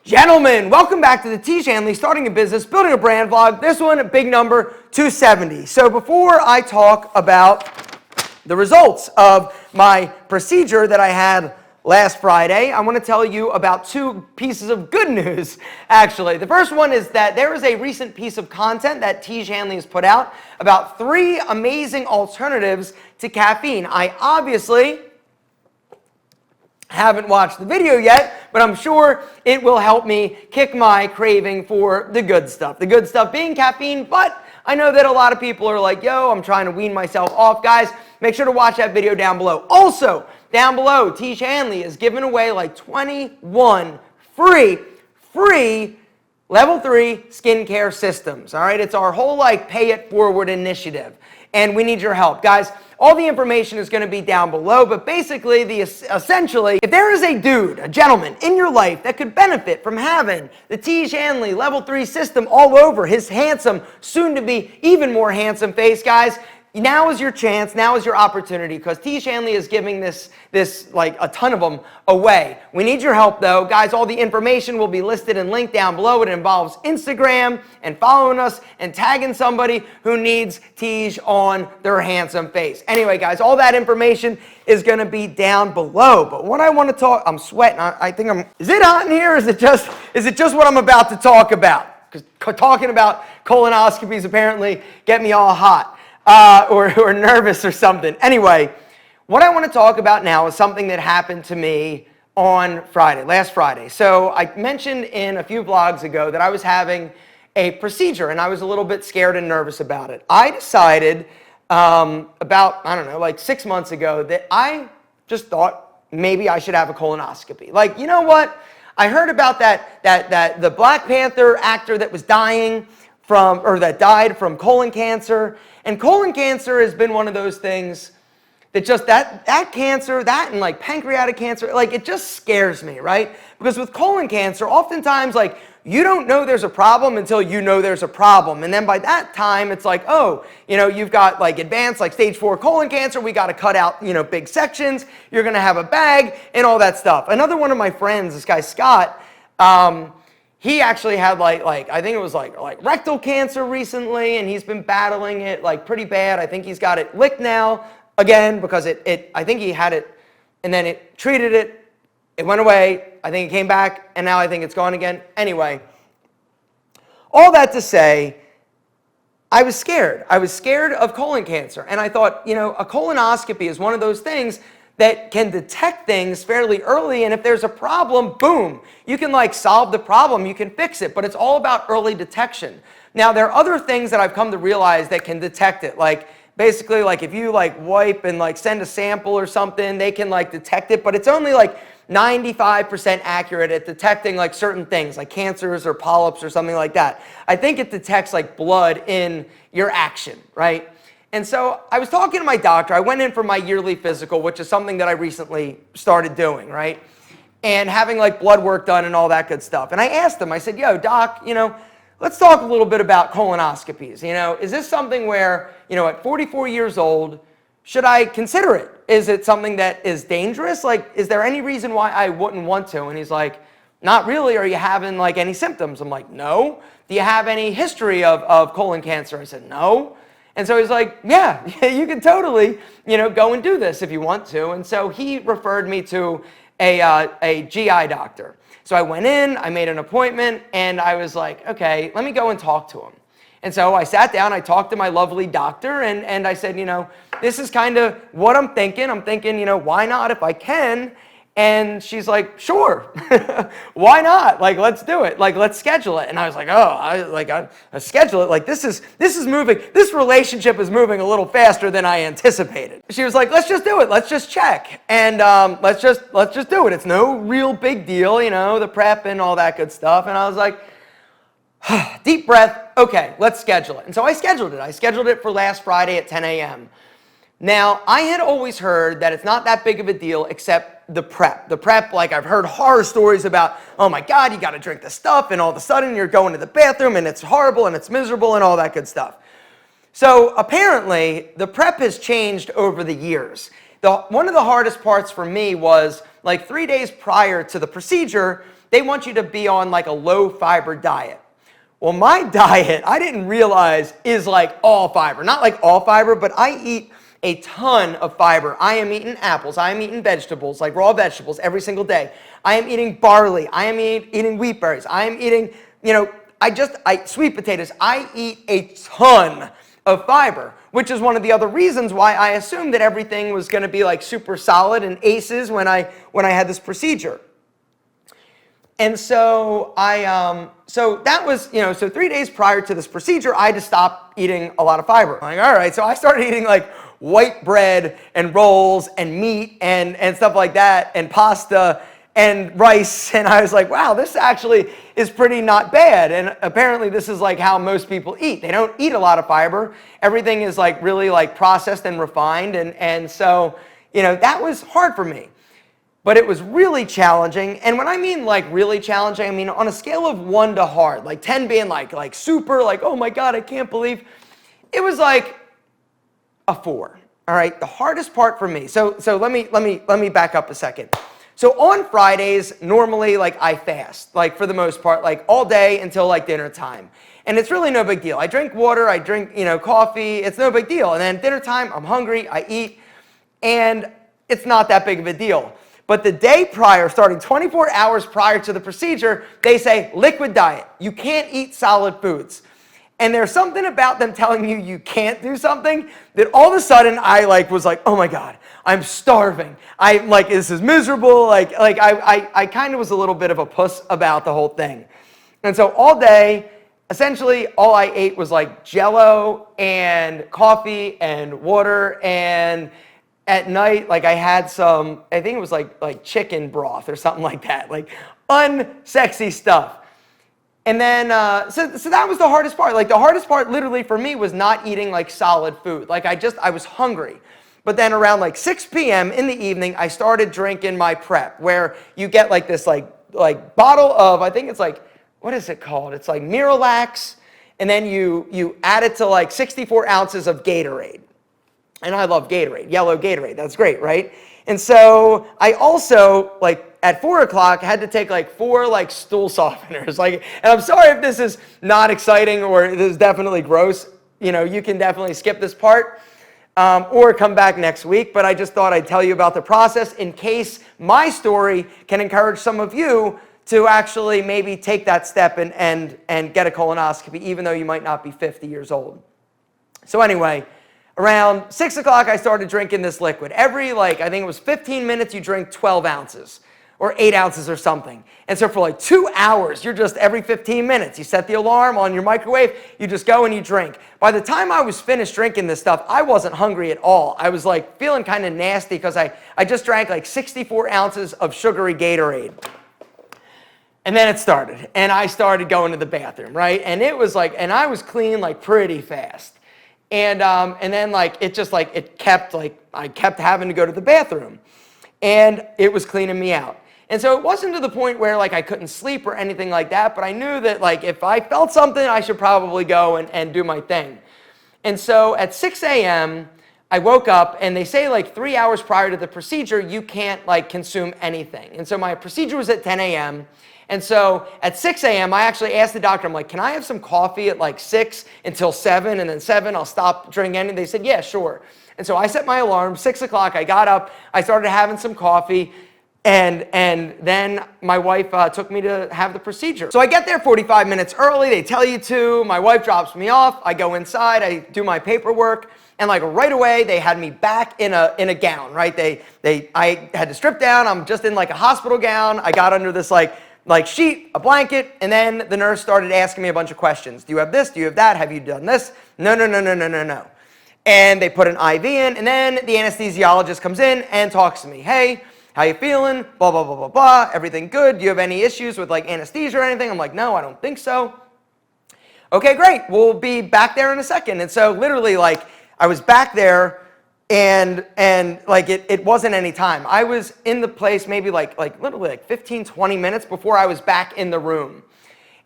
Gentlemen, welcome back to the Tiege Hanley Starting a Business, Building a Brand vlog. This one, a big number, 270. So before I talk about the results of my procedure that I had last Friday, I want to tell you about two pieces of good news, actually. The first one is that there is a recent piece of content that Tiege Hanley has put out about 3 amazing alternatives to caffeine. I obviously haven't watched the video yet, but I'm sure it will help me kick my craving for the good stuff. The good stuff being caffeine, but I know that a lot of people are like, yo, I'm trying to wean myself off. Guys, make sure to watch that video down below. Also, down below, Tiege Hanley is giving away like 21 free level 3 skincare systems. All right, it's our whole like pay it forward initiative, and we need your help. Guys, all the information is going to be down below, but basically, essentially, if there is a dude, a gentleman in your life that could benefit from having the Tiege Hanley Level 3 system all over his handsome, soon-to-be even more handsome face, guys, now is your chance, now is your opportunity, because Tiege Hanley is giving this like a ton of them away. We need your help though. Guys, all the information will be listed and linked down below. It involves Instagram and following us and tagging somebody who needs Tiege on their handsome face. Anyway, guys, all that information is going to be down below. But what I want to talk, I'm sweating. I think is it hot in here? Or is it just what I'm about to talk about? Because talking about colonoscopies apparently get me all hot. Or nervous or something. Anyway, what I want to talk about now is something that happened to me on last Friday. So I mentioned in a few vlogs ago that I was having a procedure and I was a little bit scared and nervous about it. I decided like 6 months ago that I just thought maybe I should have a colonoscopy. Like, you know what? I heard about the Black Panther actor that was died from colon cancer. And colon cancer has been one of those things that just that cancer, that and like pancreatic cancer, like it just scares me, right? Because with colon cancer, oftentimes like you don't know there's a problem until you know there's a problem. And then by that time, it's like, oh, you know, you've got like advanced like stage 4 colon cancer. We got to cut out, you know, big sections. You're going to have a bag and all that stuff. Another one of my friends, this guy Scott, he actually had like I think it was like rectal cancer recently, and he's been battling it like pretty bad. I think he's got it licked now again because I think he had it and then it treated it. It went away. I think it came back and now I think it's gone again. Anyway, all that to say, I was scared. I was scared of colon cancer, and I thought, you know, a colonoscopy is one of those things that can detect things fairly early, and if there's a problem, boom, you can like solve the problem, you can fix it, but it's all about early detection. Now, there are other things that I've come to realize that can detect it, like basically like if you like wipe and like send a sample or something, they can like detect it, but it's only like 95% accurate at detecting like certain things like cancers or polyps or something like that. I think it detects like blood in your action, right? And so I was talking to my doctor. I went in for my yearly physical, which is something that I recently started doing, right? And having like blood work done and all that good stuff. And I asked him, I said, yo, doc, you know, let's talk a little bit about colonoscopies. You know, is this something where, you know, at 44 years old, should I consider it? Is it something that is dangerous? Like, is there any reason why I wouldn't want to? And he's like, not really. Are you having like any symptoms? I'm like, no. Do you have any history of colon cancer? I said, no. And so he's like, yeah, you can totally, you know, go and do this if you want to. And so he referred me to a GI doctor. So I went in, I made an appointment, and I was like, okay, let me go and talk to him. And so I sat down, I talked to my lovely doctor, and I said, you know, this is kind of what I'm thinking. I'm thinking, you know, why not if I can? And she's like, sure, why not? Like, let's do it. Like, let's schedule it. And I was like, oh, I schedule it. Like, this is moving. This relationship is moving a little faster than I anticipated. She was like, let's just do it. Let's just check. And let's just do it. It's no real big deal, you know, the prep and all that good stuff. And I was like, deep breath. Okay, let's schedule it. And so I scheduled it. I scheduled it for last Friday at 10 a.m. Now, I had always heard that it's not that big of a deal except the prep. The prep, like I've heard horror stories about, oh my God, you got to drink this stuff and all of a sudden you're going to the bathroom and it's horrible and it's miserable and all that good stuff. So apparently, the prep has changed over the years. One of the hardest parts for me was like 3 days prior to the procedure, they want you to be on like a low fiber diet. Well, my diet, I didn't realize, is like all fiber. Not like all fiber, but I eat a ton of fiber. I am eating apples. I am eating vegetables, like raw vegetables, every single day. I am eating barley. I am eating wheat berries. I am eating, sweet potatoes. I eat a ton of fiber, which is one of the other reasons why I assumed that everything was going to be like super solid and aces when I had this procedure. And so so that was, so 3 days prior to this procedure, I had to stop eating a lot of fiber. I'm like, all right, so I started eating like white bread and rolls and meat and stuff like that and pasta and rice. And I was like, wow, this actually is pretty not bad. And apparently this is like how most people eat. They don't eat a lot of fiber. Everything is like really like processed and refined. And so, that was hard for me. But it was really challenging. And when I mean like really challenging, I mean on a scale of 1 to hard, like 10 being like super, like, oh my God, I can't believe. It was like a 4. All right, the hardest part for me. So let me back up a second. So on Fridays, normally like I fast, like for the most part, like all day until like dinner time. And it's really no big deal. I drink water, I drink, coffee, it's no big deal. And then dinner time, I'm hungry, I eat, and it's not that big of a deal. But the day prior, starting 24 hours prior to the procedure, they say liquid diet. You can't eat solid foods. And there's something about them telling you you can't do something that all of a sudden I was like, oh my God, I'm starving. I'm like, this is miserable. I kind of was a little bit of a puss about the whole thing. And so all day, essentially all I ate was like Jell-O and coffee and water, and at night, like I had some, I think it was like chicken broth or something like that, like unsexy stuff. And then, so that was the hardest part. Like the hardest part literally for me was not eating like solid food. Like I was hungry. But then around like 6 p.m. in the evening, I started drinking my prep, where you get like this like bottle of, I think it's like, what is it called? It's like Miralax. And then you add it to like 64 ounces of Gatorade. And I love Gatorade, yellow Gatorade. That's great, right? And so I also, like at 4 o'clock, had to take like 4 like stool softeners. And I'm sorry if this is not exciting or this is definitely gross. You can definitely skip this part or come back next week. But I just thought I'd tell you about the process in case my story can encourage some of you to actually maybe take that step and get a colonoscopy, even though you might not be 50 years old. So anyway, around 6 o'clock, I started drinking this liquid. Every, I think it was 15 minutes, you drink 12 ounces or 8 ounces or something. And so for like 2 hours, you're just every 15 minutes. You set the alarm on your microwave, you just go and you drink. By the time I was finished drinking this stuff, I wasn't hungry at all. I was like feeling kind of nasty because I just drank like 64 ounces of sugary Gatorade. And then it started, and I started going to the bathroom, right? And it was like, and I was clean like pretty fast. And then I kept having to go to the bathroom, and it was cleaning me out. And so it wasn't to the point where I couldn't sleep or anything like that, but I knew that if I felt something, I should probably go and do my thing. And so at 6 a.m., I woke up, and they say 3 hours prior to the procedure, you can't consume anything. And so my procedure was at 10 a.m., and so at 6 a.m., I actually asked the doctor, I'm like, can I have some coffee at 6 until 7, and then 7, I'll stop drinking anything? They said, yeah, sure. And so I set my alarm, 6 o'clock, I got up, I started having some coffee, and then my wife took me to have the procedure. So I get there 45 minutes early, they tell you to, my wife drops me off, I go inside, I do my paperwork, and right away, they had me back in a gown, right? I had to strip down, I'm just in a hospital gown, I got under this sheet, a blanket, and then the nurse started asking me a bunch of questions. Do you have this? Do you have that? Have you done this? No. And they put an IV in, and then the anesthesiologist comes in and talks to me. Hey, how you feeling? Blah, blah, blah, blah, blah. Everything good? Do you have any issues with anesthesia or anything? I'm like, no, I don't think so. Okay, great. We'll be back there in a second. And so literally I was back there, and it wasn't any time. I was in the place maybe literally 15, 20 minutes before I was back in the room.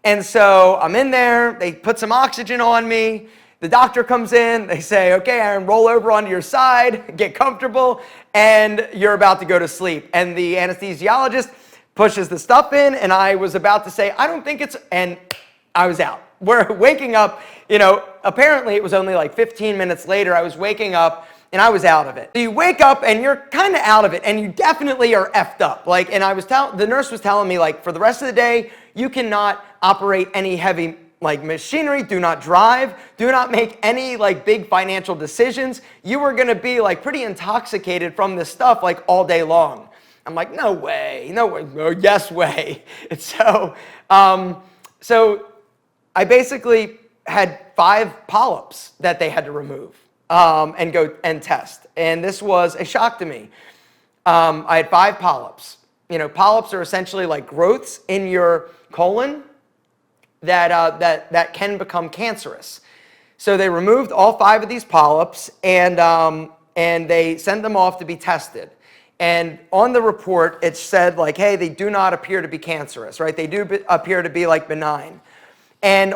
And so I'm in there, they put some oxygen on me, the doctor comes in, they say, okay, Aaron, roll over onto your side, get comfortable, and you're about to go to sleep. And the anesthesiologist pushes the stuff in, and I was about to say, I don't think it's, and I was out. We're waking up, apparently it was only like 15 minutes later, I was waking up and I was out of it. So you wake up and you're kind of out of it, and you definitely are effed up. Like, and the nurse was telling me, like, for the rest of the day, you cannot operate any heavy like machinery, do not drive, do not make any like big financial decisions. You are gonna be like pretty intoxicated from this stuff like all day long. I'm like, no way, no way, no, yes way. And so I basically had 5 polyps that they had to remove and go and test. And this was a shock to me. I had 5 polyps. Polyps are essentially like growths in your colon that can become cancerous. So they removed all 5 of these polyps, and they sent them off to be tested. And on the report, it said like, hey, they do not appear to be cancerous, right? They do appear to be like benign. And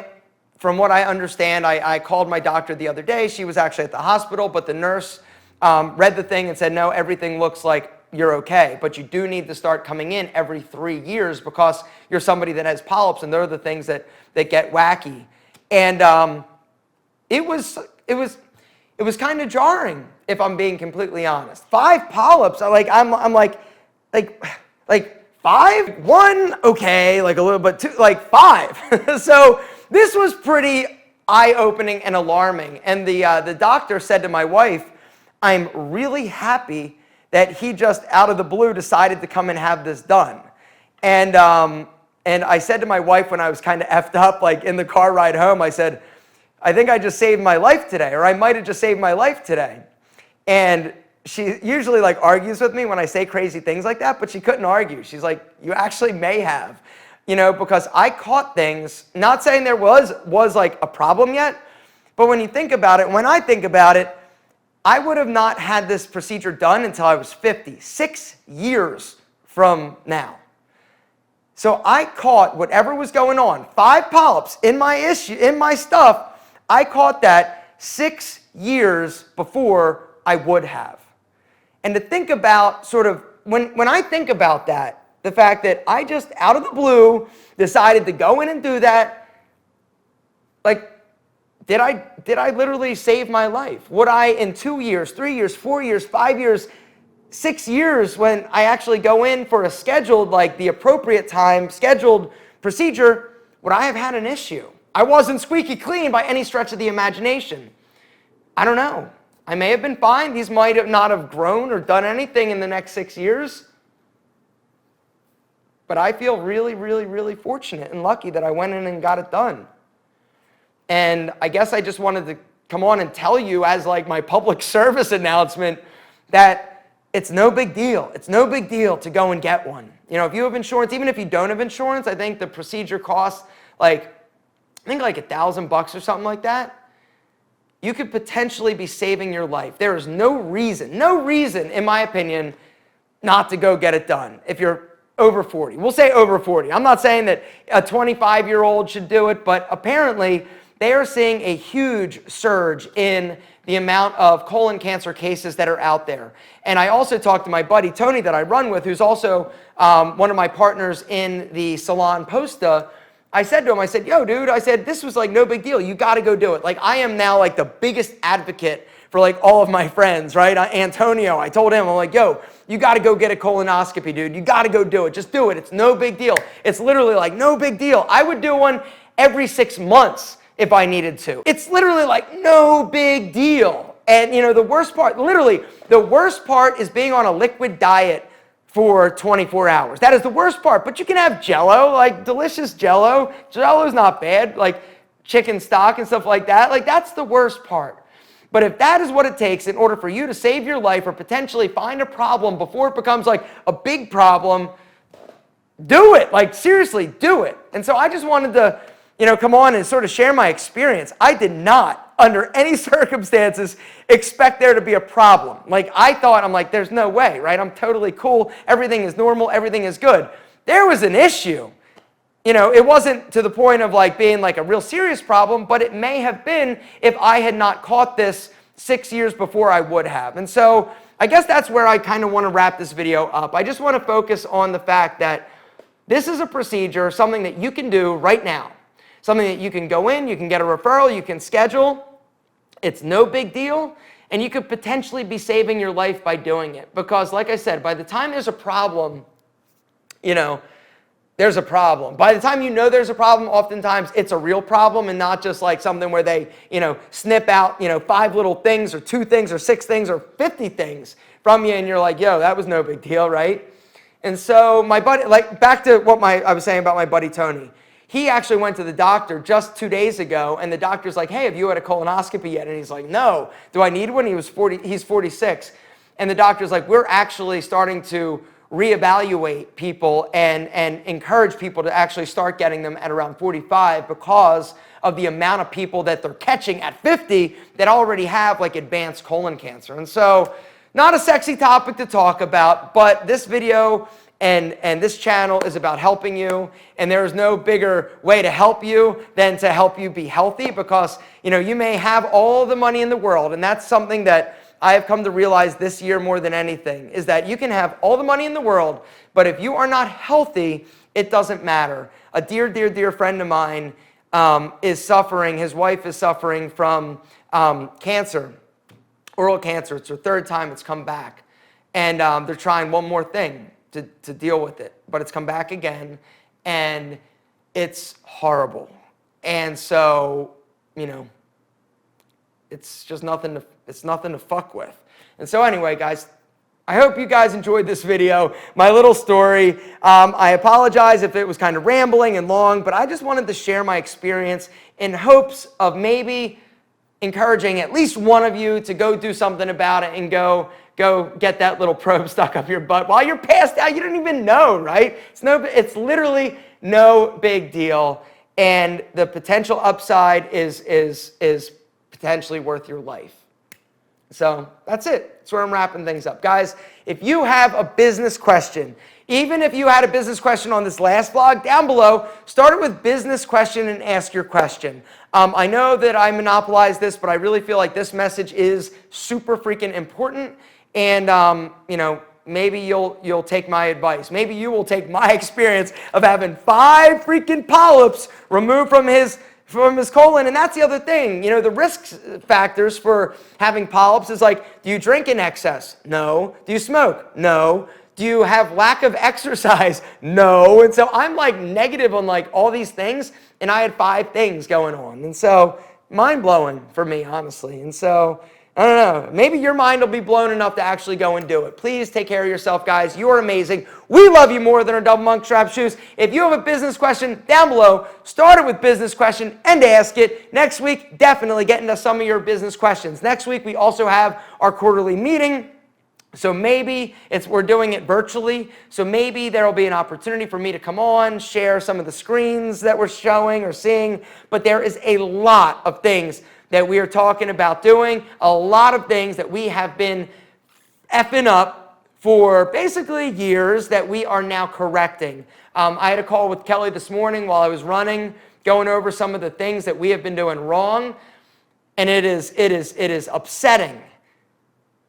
from what I understand, I called my doctor the other day. She was actually at the hospital, but the nurse read the thing and said, no, everything looks like you're okay, but you do need to start coming in every 3 years because you're somebody that has polyps, and they're the things that get wacky. And it was kind of jarring, if I'm being completely honest. 5 polyps, I'm like 5? 1, okay, like a little bit, 2, like 5. So this was pretty eye-opening and alarming. And the doctor said to my wife, I'm really happy that he just out of the blue decided to come and have this done. And I said to my wife when I was kind of effed up, like in the car ride home, I said, I think I just saved my life today, or I might have just saved my life today. And she usually like argues with me when I say crazy things like that, but she couldn't argue. She's like, you actually may have, because I caught things, not saying there was like a problem yet, but when you think about it, when I think about it, I would have not had this procedure done until I was 50, 6 years from now. So I caught whatever was going on, 5 polyps in my stuff. I caught that 6 years before I would have. And to think about sort of, when I think about that, the fact that I just out of the blue decided to go in and do that, like, did I literally save my life? Would I, in 2 years, 3 years, 4 years, 5 years, 6 years, when I actually go in for a scheduled, like the appropriate time, scheduled procedure, would I have had an issue? I wasn't squeaky clean by any stretch of the imagination. I don't know. I may have been fine. These might have not have grown or done anything in the next 6 years. But I feel really, really, really fortunate and lucky that I went in and got it done. And I guess I just wanted to come on and tell you as like my public service announcement that it's no big deal. It's no big deal to go and get one. If you have insurance, even if you don't have insurance, I think the procedure costs like $1,000 or something like that. You could potentially be saving your life. There is no reason, in my opinion, not to go get it done if you're over 40. We'll say over 40. I'm not saying that a 25-year-old should do it, but apparently they are seeing a huge surge in the amount of colon cancer cases that are out there. And I also talked to my buddy Tony that I run with, who's also one of my partners in the Salon Posta. I said to him, I said, yo, dude, I said, this was like no big deal. You got to go do it. Like, I am now like the biggest advocate for like all of my friends, right? Antonio, I told him, I'm like, yo, you got to go get a colonoscopy, dude. You got to go do it. Just do it. It's no big deal. It's literally like no big deal. I would do one every 6 months if I needed to. It's literally like no big deal. And the worst part, literally, the worst part is being on a liquid diet for 24 hours. That is the worst part. But you can have Jell-O, like delicious Jell-O. Jell-O's not bad, like chicken stock and stuff like that. Like, that's the worst part. But if that is what it takes in order for you to save your life or potentially find a problem before it becomes like a big problem, do it. Like, seriously, do it. And so I just wanted to, come on and sort of share my experience. I did not, under any circumstances, expect there to be a problem. Like, I thought, I'm like, there's no way, right? I'm totally cool. Everything is normal. Everything is good. There was an issue. It wasn't to the point of like being like a real serious problem, but it may have been if I had not caught this 6 years before I would have. And so I guess that's where I kind of want to wrap this video up. I just want to focus on the fact that This is a procedure, something that you can do right now. Something that you can go in, you can get a referral, you can schedule. It's no big deal, and you could potentially be saving your life by doing it. Because like I said, by the time there's a problem, there's a problem. By the time you know there's a problem, oftentimes it's a real problem and not just like something where they, snip out, 5 little things or 2 things or 6 things or 50 things from you and you're like, yo, that was no big deal, right? And so my buddy, like back to what I was saying about my buddy Tony. He actually went to the doctor just 2 days ago, and the doctor's like, hey, have you had a colonoscopy yet? And he's like, no. Do I need one? He's 46. And the doctor's like, we're actually starting to reevaluate people and encourage people to actually start getting them at around 45 because of the amount of people that they're catching at 50 that already have like advanced colon cancer. And so, not a sexy topic to talk about, but this video and this channel is about helping you, and there is no bigger way to help you than to help you be healthy because, you may have all the money in the world, and that's something that I have come to realize this year more than anything, is that you can have all the money in the world, but if you are not healthy, it doesn't matter. A dear, dear, dear friend of mine is suffering, his wife is suffering from cancer, oral cancer. It's her 3rd time it's come back, and they're trying one more thing to deal with it, but it's come back again, and it's horrible. And so, it's just nothing to fuck with. And so anyway, guys, I hope you guys enjoyed this video, my little story. I apologize if it was kind of rambling and long, but I just wanted to share my experience in hopes of maybe encouraging at least one of you to go do something about it and go get that little probe stuck up your butt while you're passed out. You don't even know, right? It's literally no big deal, and the potential upside is potentially worth your life. So that's it. That's where I'm wrapping things up. Guys, if you have a business question, even if you had a business question on this last vlog, down below, start it with business question and ask your question. I know that I monopolized this, but I really feel like this message is super freaking important. And, maybe you'll take my advice. Maybe you will take my experience of having 5 freaking polyps removed from his colon. And that's the other thing. The risk factors for having polyps is like, do you drink in excess? No. Do you smoke? No. Do you have lack of exercise? No. And so I'm like negative on like all these things, and I had 5 things going on. And so mind blowing for me, honestly. And so I don't know. Maybe your mind will be blown enough to actually go and do it. Please take care of yourself, guys. You are amazing. We love you more than our double monk strap shoes. If you have a business question, down below, start it with business question and ask it. Next week, definitely get into some of your business questions. Next week, we also have our quarterly meeting. So maybe we're doing it virtually. So maybe there will be an opportunity for me to come on, share some of the screens that we're showing or seeing. But there is a lot of things that we are talking about doing, a lot of things that we have been effing up for basically years that we are now correcting. I had a call with Kelly this morning while I was running, going over some of the things that we have been doing wrong, and it is upsetting.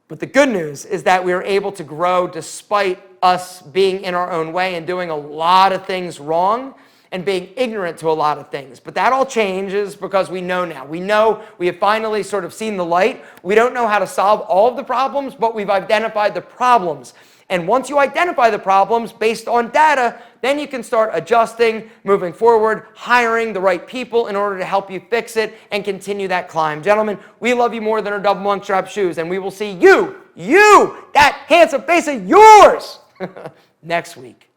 But the good news is that we are able to grow despite us being in our own way and doing a lot of things wrong and being ignorant to a lot of things. But that all changes because we know now. We know we have finally sort of seen the light. We don't know how to solve all of the problems, but we've identified the problems. And once you identify the problems based on data, then you can start adjusting, moving forward, hiring the right people in order to help you fix it and continue that climb. Gentlemen, we love you more than our double monk strap shoes, and we will see you, that handsome face of yours, next week.